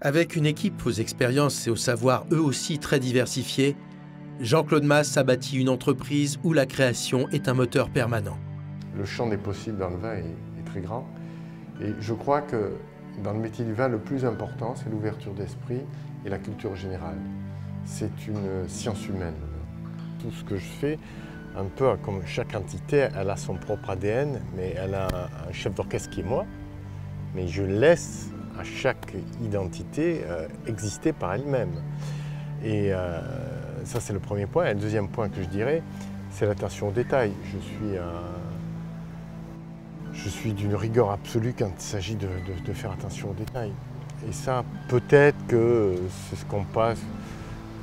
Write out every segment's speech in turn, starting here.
Avec une équipe aux expériences et aux savoirs eux aussi très diversifiés, Jean-Claude Mas a bâti une entreprise où la création est un moteur permanent. Le champ des possibles dans le vin est très grand. Et je crois que dans le métier du vin, le plus important, c'est l'ouverture d'esprit et la culture générale. C'est une science humaine. Tout ce que je fais, un peu comme chaque entité, elle a son propre ADN, mais elle a un chef d'orchestre qui est moi. Mais je laisse à chaque identité exister par elle-même. Et ça, c'est le premier point. Et le deuxième point que je dirais, c'est l'attention aux détails. Je suis d'une rigueur absolue quand il s'agit de faire attention aux détails. Et ça, peut-être que c'est ce qu'on passe,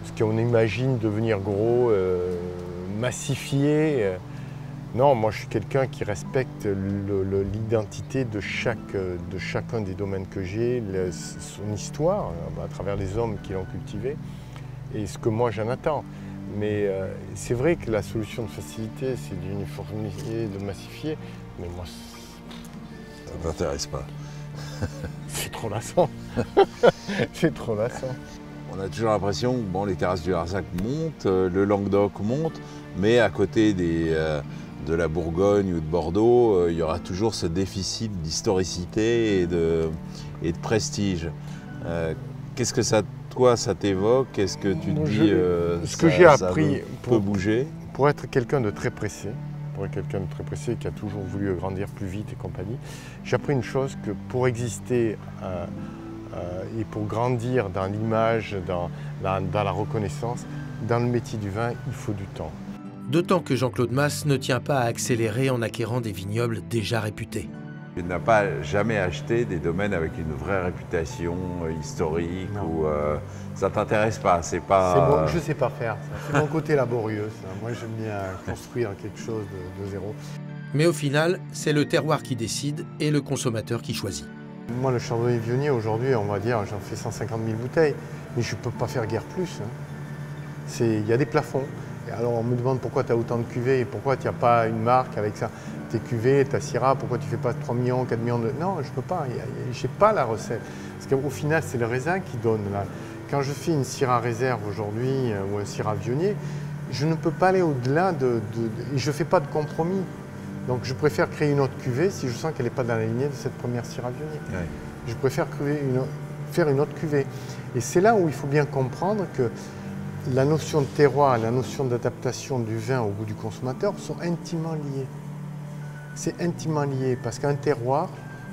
ce qu'on imagine devenir gros, massifié. Non, moi je suis quelqu'un qui respecte l'identité de chacun des domaines que j'ai, son histoire, à travers les hommes qui l'ont cultivé, et ce que moi j'en attends. Mais c'est vrai que la solution de facilité, c'est d'uniformiser, de massifier, mais moi, ça ne t'intéresse pas. C'est trop lassant. C'est trop lassant. On a toujours l'impression que bon, les terrasses du Larzac montent, le Languedoc monte, mais à côté de la Bourgogne ou de Bordeaux, il y aura toujours ce déficit d'historicité et de prestige. Qu'est-ce que ça, toi, ça t'évoque? Est-ce que tu te dis ce que j'ai appris peut bouger? Pour être quelqu'un de très pressé, qui a toujours voulu grandir plus vite et compagnie, j'ai appris une chose, que pour exister et pour grandir dans l'image, dans la reconnaissance, dans le métier du vin, il faut du temps. D'autant que Jean-Claude Mas ne tient pas à accélérer en acquérant des vignobles déjà réputés. Tu n'as pas jamais acheté des domaines avec une vraie réputation historique ou ça t'intéresse pas, c'est pas. Bon, je sais pas faire ça. C'est mon côté laborieux. Ça. Moi, j'aime bien construire quelque chose de zéro. Mais au final, c'est le terroir qui décide et le consommateur qui choisit. Moi, le chardonnay Viognier, aujourd'hui, on va dire, j'en fais 150 000 bouteilles, mais je ne peux pas faire guère plus. Il y a des plafonds. Et alors, on me demande pourquoi tu as autant de cuvées et pourquoi tu n'as pas une marque avec ça. Tes cuvées, ta Syrah, pourquoi tu ne fais pas 3 millions, 4 millions de... Non, je ne peux pas, je n'ai pas la recette. Parce qu'au final, c'est le raisin qui donne. Là. Quand je fais une Syrah réserve aujourd'hui ou un Syrah Viognier, je ne peux pas aller au-delà et je ne fais pas de compromis. Donc je préfère créer une autre cuvée si je sens qu'elle n'est pas dans la lignée de cette première Syrah Viognier. Ouais. Je préfère faire une autre cuvée. Et c'est là où il faut bien comprendre que la notion de terroir et la notion d'adaptation du vin au goût du consommateur sont intimement liées. C'est intimement lié parce qu'un terroir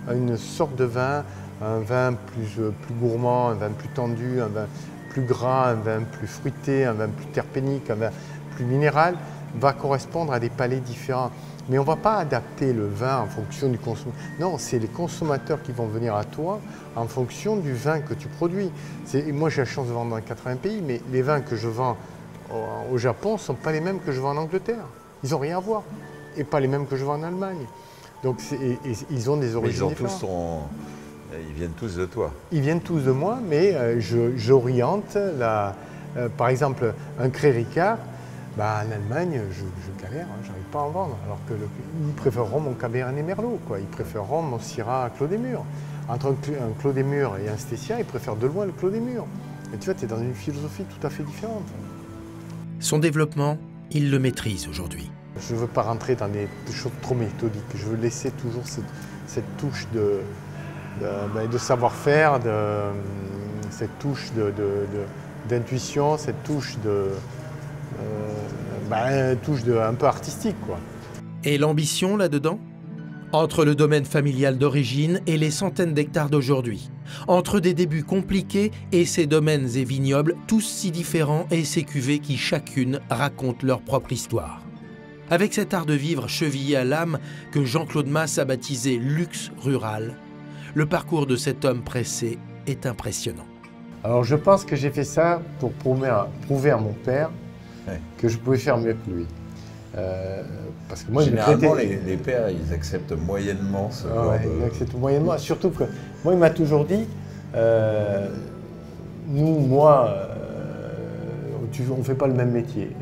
a une sorte de vin, un vin plus gourmand, un vin plus tendu, un vin plus gras, un vin plus fruité, un vin plus terpénique, un vin plus minéral, va correspondre à des palais différents. Mais on ne va pas adapter le vin en fonction du consommateur. Non, c'est les consommateurs qui vont venir à toi en fonction du vin que tu produis. Moi, j'ai la chance de vendre dans 80 pays, mais les vins que je vends au Japon ne sont pas les mêmes que je vends en Angleterre. Ils n'ont rien à voir. Et pas les mêmes que je vends en Allemagne. Donc, ils ont des origines différentes. Ils viennent tous de toi. Ils viennent tous de moi, mais j'oriente, par exemple, un Cré Ricard. En Allemagne, je galère, je n'arrive pas à en vendre. Alors qu'ils préféreront mon Cabernet Merlot, quoi. Ils préféreront mon Syrah Clos des Murs. Entre un Clos des Murs et un Stécia, ils préfèrent de loin le Clos des Murs. Et tu vois, tu es dans une philosophie tout à fait différente. Son développement, il le maîtrise aujourd'hui. Je ne veux pas rentrer dans des choses trop méthodiques. Je veux laisser toujours cette touche de savoir-faire, cette touche d'intuition, cette touche un peu artistique, quoi. Et l'ambition là-dedans? Entre le domaine familial d'origine et les centaines d'hectares d'aujourd'hui. Entre des débuts compliqués et ces domaines et vignobles tous si différents et ces cuvées qui chacune racontent leur propre histoire. Avec cet art de vivre chevillé à l'âme que Jean-Claude Mas a baptisé luxe rural, le parcours de cet homme pressé est impressionnant. Alors je pense que j'ai fait ça pour prouver à mon père que je pouvais faire mieux que lui. Parce que moi, généralement, les pères, ils acceptent moyennement ce genre de... Ils acceptent moyennement, surtout que moi, il m'a toujours dit, on ne fait pas le même métier.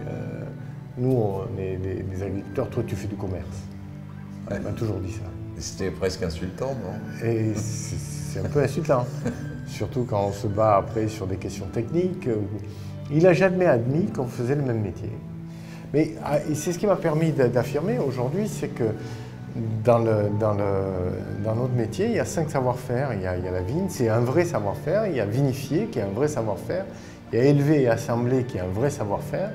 Nous, on est des agriculteurs, toi, tu fais du commerce. Ouais. Il m'a toujours dit ça. C'était presque insultant, non? Et c'est un peu insultant. surtout quand on se bat après sur des questions techniques. Il n'a jamais admis qu'on faisait le même métier. Mais c'est ce qui m'a permis d'affirmer aujourd'hui, c'est que dans notre métier, il y a 5 savoir-faire. Il y a la vigne, c'est un vrai savoir-faire. Il y a vinifier, qui est un vrai savoir-faire. Il y a élever et assembler, qui est un vrai savoir-faire.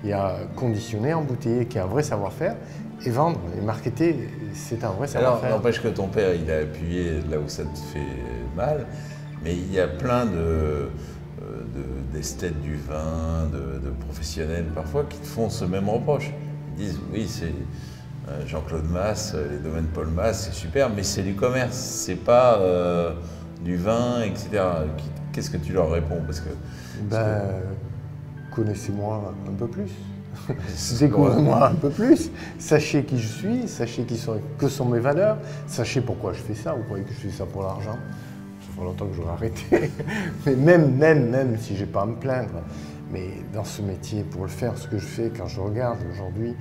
Il y a conditionner, embouteiller, qui est un vrai savoir-faire. Et vendre et marketer, c'est un vrai savoir-faire. Alors, n'empêche que ton père, il a appuyé là où ça te fait mal, mais il y a plein d'esthètes du vin, de professionnels parfois, qui te font ce même reproche. Ils disent, oui, c'est Jean-Claude Masse, les domaines Paul Masse, c'est super, mais c'est du commerce, c'est pas du vin, etc. Qu'est-ce que tu leur réponds? Parce que, connaissez-moi un peu plus. Découvrez-moi un peu plus. Sachez qui je suis, sachez que sont mes valeurs, sachez pourquoi je fais ça. Vous croyez que je fais ça pour l'argent? Ça fait longtemps que j'aurais arrêté. Mais même si j'ai pas à me plaindre, mais dans ce métier, pour le faire, ce que je fais, quand je regarde aujourd'hui,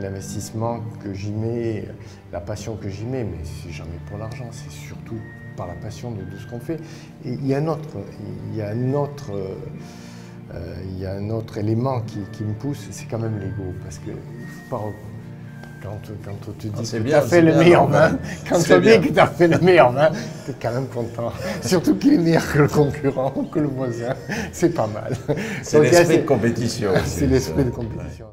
l'investissement que j'y mets, la passion que j'y mets, mais c'est jamais pour l'argent, c'est surtout par la passion de ce qu'on fait. Et il y a un autre élément qui me pousse, c'est quand même l'ego, parce que quand on te dit que tu as fait le meilleur vin, quand on te dit que tu as fait le meilleur vin, tu es quand même content. Surtout qu'il est meilleur que le concurrent, que le voisin, c'est pas mal. C'est l'esprit de compétition. C'est l'esprit de compétition.